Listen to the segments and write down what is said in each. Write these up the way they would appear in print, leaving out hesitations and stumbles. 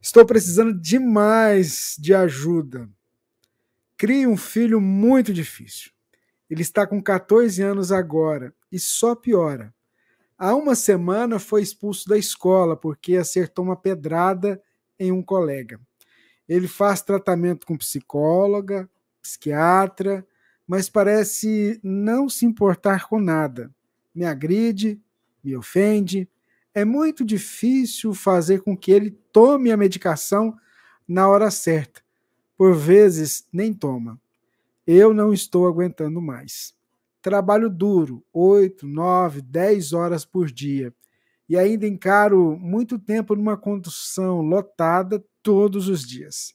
Estou precisando demais de ajuda. Crie um filho muito difícil. Ele está com 14 anos agora e só piora. Há uma semana foi expulso da escola porque acertou uma pedrada em um colega. Ele faz tratamento com psicóloga, psiquiatra, mas parece não se importar com nada. Me agride, me ofende. É muito difícil fazer com que ele tome a medicação na hora certa. Por vezes, nem toma. Eu não estou aguentando mais. Trabalho duro, 8, 9, 10 horas por dia. E ainda encaro muito tempo numa condução lotada todos os dias.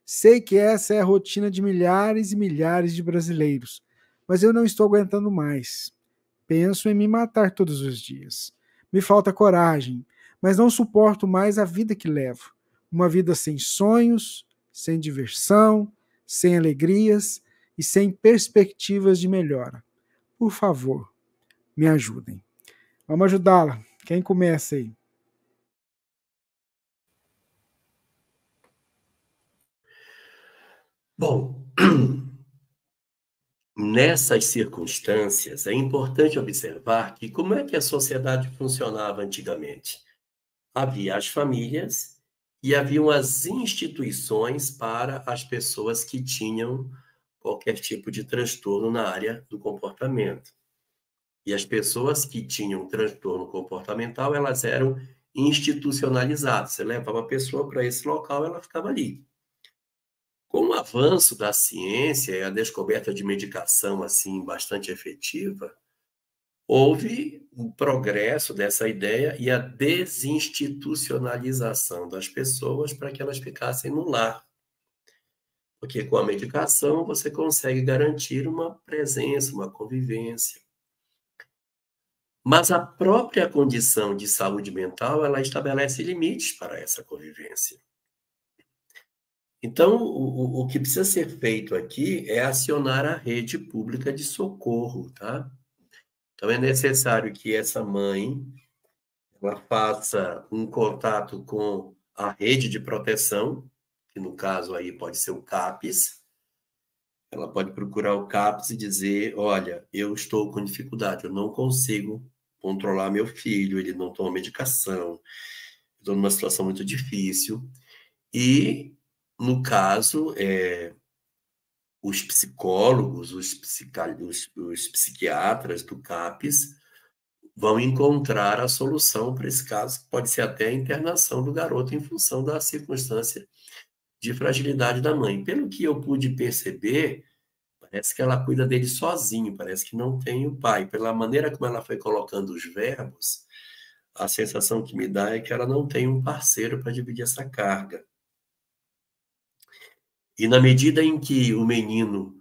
Sei que essa é a rotina de milhares e milhares de brasileiros, mas eu não estou aguentando mais. Penso em me matar todos os dias. Me falta coragem, mas não suporto mais a vida que levo. Uma vida sem sonhos, sem diversão, sem alegrias e sem perspectivas de melhora. Por favor, me ajudem. Vamos ajudá-la. Quem começa aí? Bom, nessas circunstâncias, é importante observar que como é que a sociedade funcionava antigamente. Havia as famílias e haviam as instituições para as pessoas que tinham qualquer tipo de transtorno na área do comportamento. E as pessoas que tinham transtorno comportamental, elas eram institucionalizadas. Você levava a pessoa para esse local, ela ficava ali. Com o avanço da ciência e a descoberta de medicação assim bastante efetiva, houve um progresso dessa ideia e a desinstitucionalização das pessoas para que elas ficassem no lar. Porque com a medicação você consegue garantir uma presença, uma convivência. Mas a própria condição de saúde mental, ela estabelece limites para essa convivência. Então, o que precisa ser feito aqui é acionar a rede pública de socorro, tá? Então, é necessário que essa mãe ela faça um contato com a rede de proteção, que no caso aí pode ser o CAPS. Ela pode procurar o CAPS e dizer, olha, eu estou com dificuldade, eu não consigo controlar meu filho, ele não toma medicação, estou numa situação muito difícil. E, no caso, os psicólogos, os psiquiatras do CAPS vão encontrar a solução para esse caso, que pode ser até a internação do garoto em função da circunstância de fragilidade da mãe. Pelo que eu pude perceber, parece que ela cuida dele sozinho, parece que não tem o pai. Pela maneira como ela foi colocando os verbos, a sensação que me dá é que ela não tem um parceiro para dividir essa carga. E na medida em que o menino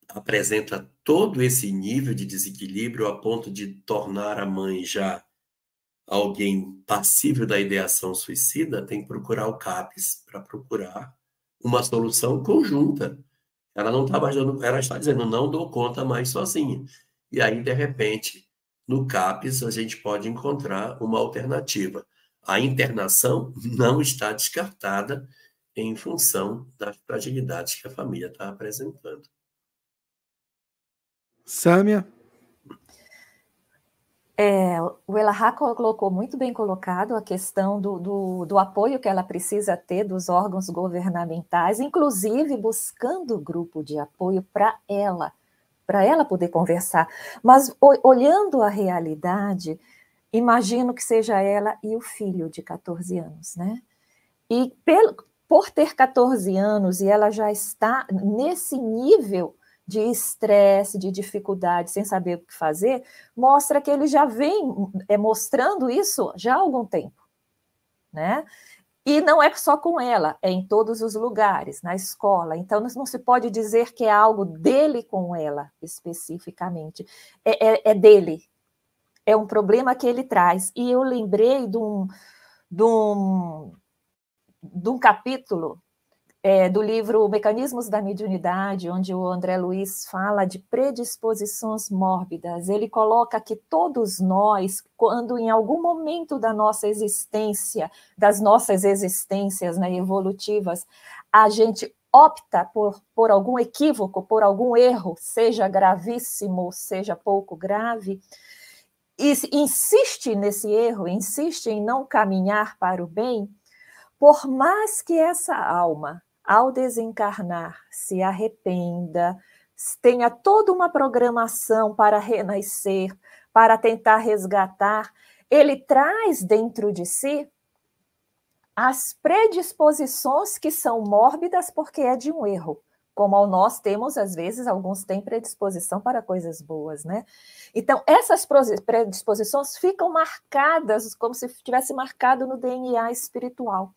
apresenta todo esse nível de desequilíbrio a ponto de tornar a mãe já alguém passível da ideação suicida, tem que procurar o CAPS para procurar uma solução conjunta. Ela não está mais dando, ela está dizendo, não dou conta mais sozinha. E aí, de repente, no CAPS, a gente pode encontrar uma alternativa. A internação não está descartada em função das fragilidades que a família está apresentando. Sâmia? O Elahá colocou muito bem colocado a questão do apoio que ela precisa ter dos órgãos governamentais, inclusive buscando grupo de apoio para ela poder conversar. Mas olhando a realidade, imagino que seja ela e o filho de 14 anos, né? E por ter 14 anos e ela já está nesse nível de estresse, de dificuldade, sem saber o que fazer, mostra que ele já vem mostrando isso já há algum tempo, né? E não é só com ela, é em todos os lugares, na escola. Então, não se pode dizer que é algo dele com ela, especificamente. É dele. É um problema que ele traz. E eu lembrei de um capítulo do livro Mecanismos da Mediunidade, onde o André Luiz fala de predisposições mórbidas. Ele coloca que todos nós, quando em algum momento da nossa existência, das nossas existências, né, evolutivas, a gente opta por algum equívoco, por algum erro, seja gravíssimo, seja pouco grave, e insiste nesse erro, insiste em não caminhar para o bem, por mais que essa alma, ao desencarnar, se arrependa, tenha toda uma programação para renascer, para tentar resgatar, ele traz dentro de si as predisposições que são mórbidas porque é de um erro. Como nós temos, às vezes, alguns têm predisposição para coisas boas, né? Então, essas predisposições ficam marcadas, como se tivesse marcado no DNA espiritual.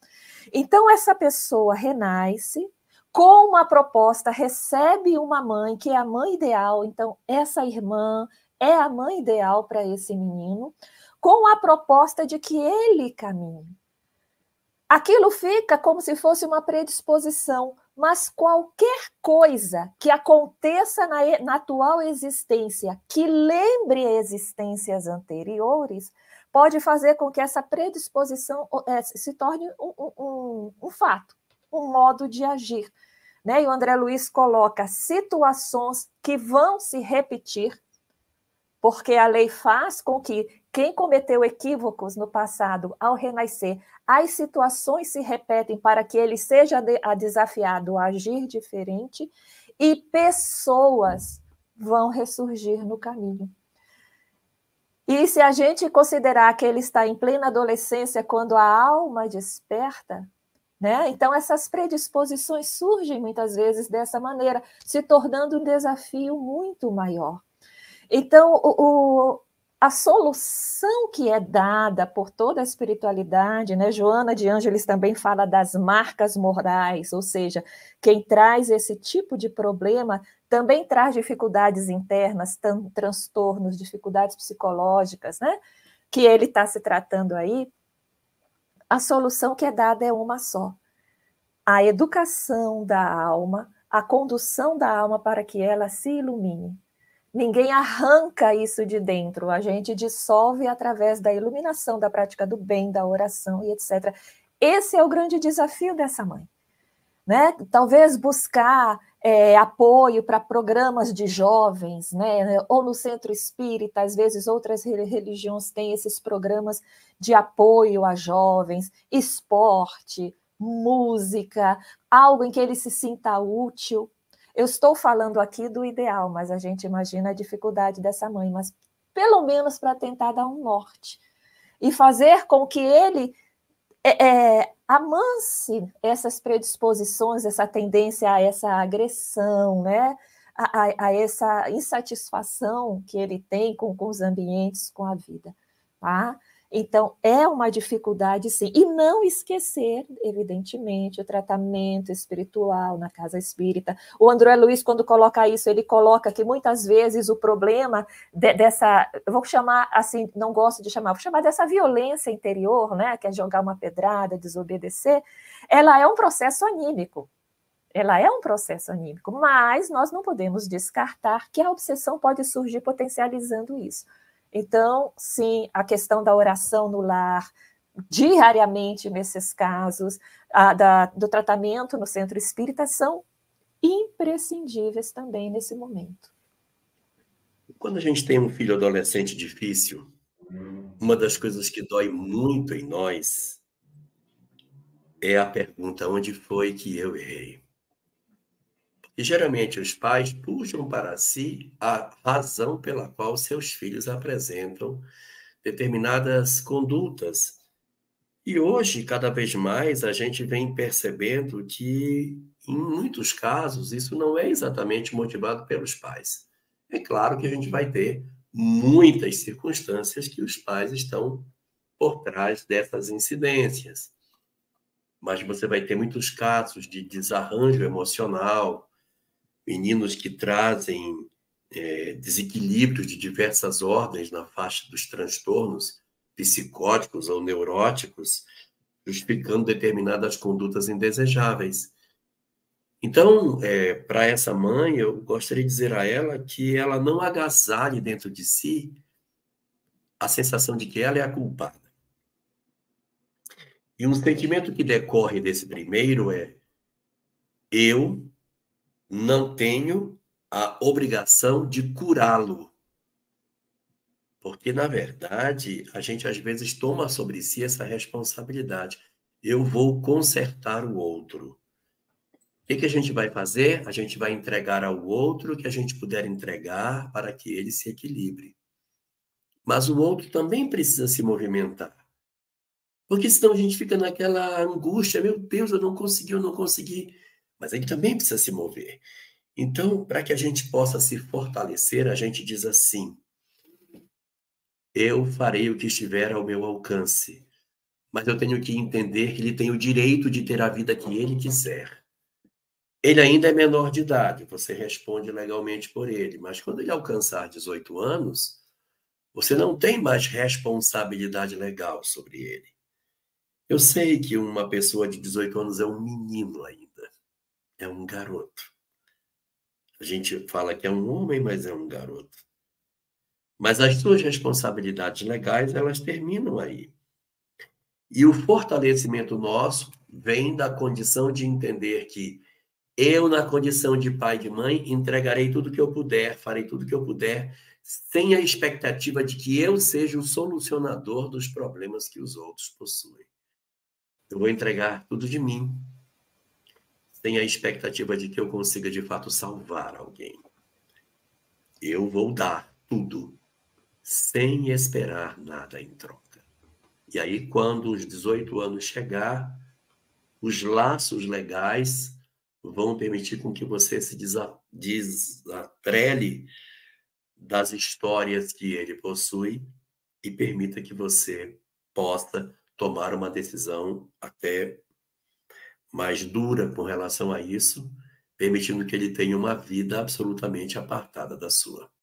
Então, essa pessoa renasce, com uma proposta, recebe uma mãe, que é a mãe ideal, então, essa irmã é a mãe ideal para esse menino, com a proposta de que ele caminhe. Aquilo fica como se fosse uma predisposição, mas qualquer coisa que aconteça na atual existência que lembre existências anteriores pode fazer com que essa predisposição se torne um fato, um modo de agir. Né? E o André Luiz coloca situações que vão se repetir, porque a lei faz com que quem cometeu equívocos no passado, ao renascer, as situações se repetem para que ele seja desafiado a agir diferente e pessoas vão ressurgir no caminho. E se a gente considerar que ele está em plena adolescência, quando a alma desperta, né? Então essas predisposições surgem muitas vezes dessa maneira, se tornando um desafio muito maior. Então, a solução que é dada por toda a espiritualidade, né? Joana de Ângeles também fala das marcas morais, ou seja, quem traz esse tipo de problema também traz dificuldades internas, transtornos, dificuldades psicológicas, né? Que ele está se tratando aí. A solução que é dada é uma só: a educação da alma, a condução da alma para que ela se ilumine. Ninguém arranca isso de dentro, a gente dissolve através da iluminação, da prática do bem, da oração e etc. Esse é o grande desafio dessa mãe, né? Talvez buscar apoio para programas de jovens, né? Ou no centro espírita, às vezes outras religiões têm esses programas de apoio a jovens, esporte, música, algo em que ele se sinta útil. Eu estou falando aqui do ideal, mas a gente imagina a dificuldade dessa mãe, mas pelo menos para tentar dar um norte e fazer com que ele amance essas predisposições, essa tendência a essa agressão, né? a essa insatisfação que ele tem com os ambientes, com a vida. Tá? Então, é uma dificuldade, sim. E não esquecer, evidentemente, o tratamento espiritual na casa espírita. O André Luiz, quando coloca isso, ele coloca que muitas vezes o problema dessa, eu vou chamar assim, não gosto de chamar, vou chamar dessa violência interior, né, que é jogar uma pedrada, desobedecer, ela é um processo anímico. Ela é um processo anímico, mas nós não podemos descartar que a obsessão pode surgir potencializando isso. Então, sim, a questão da oração no lar, diariamente nesses casos, do tratamento no centro espírita, são imprescindíveis também nesse momento. Quando a gente tem um filho adolescente difícil, uma das coisas que dói muito em nós é a pergunta: onde foi que eu errei? E geralmente os pais puxam para si a razão pela qual seus filhos apresentam determinadas condutas. E hoje, cada vez mais, a gente vem percebendo que, em muitos casos, isso não é exatamente motivado pelos pais. É claro que a gente vai ter muitas circunstâncias que os pais estão por trás dessas incidências. Mas você vai ter muitos casos de desarranjo emocional, meninos que trazem desequilíbrios de diversas ordens na faixa dos transtornos psicóticos ou neuróticos, justificando determinadas condutas indesejáveis. Então, para essa mãe, eu gostaria de dizer a ela que ela não agasalhe dentro de si a sensação de que ela é a culpada. E um sentimento que decorre desse primeiro é: eu não tenho a obrigação de curá-lo. Porque, na verdade, a gente às vezes toma sobre si essa responsabilidade. Eu vou consertar o outro. O que a gente vai fazer? A gente vai entregar ao outro o que a gente puder entregar para que ele se equilibre. Mas o outro também precisa se movimentar. Porque senão a gente fica naquela angústia: meu Deus, eu não consegui. Mas ele também precisa se mover. Então, para que a gente possa se fortalecer, a gente diz assim: eu farei o que estiver ao meu alcance, mas eu tenho que entender que ele tem o direito de ter a vida que ele quiser. Ele ainda é menor de idade, você responde legalmente por ele, mas quando ele alcançar 18 anos, você não tem mais responsabilidade legal sobre ele. Eu sei que uma pessoa de 18 anos é um menino ainda, é um garoto. A gente fala que é um homem, mas é um garoto. Mas as suas responsabilidades legais, elas terminam aí. E o fortalecimento nosso vem da condição de entender que eu, na condição de pai e de mãe, entregarei tudo que eu puder, farei tudo que eu puder, sem a expectativa de que eu seja o solucionador dos problemas que os outros possuem. Eu vou entregar tudo de mim, sem a expectativa de que eu consiga, de fato, salvar alguém. Eu vou dar tudo, sem esperar nada em troca. E aí, quando os 18 anos chegar, os laços legais vão permitir com que você se desatrele das histórias que ele possui e permita que você possa tomar uma decisão até mais dura com relação a isso, permitindo que ele tenha uma vida absolutamente apartada da sua.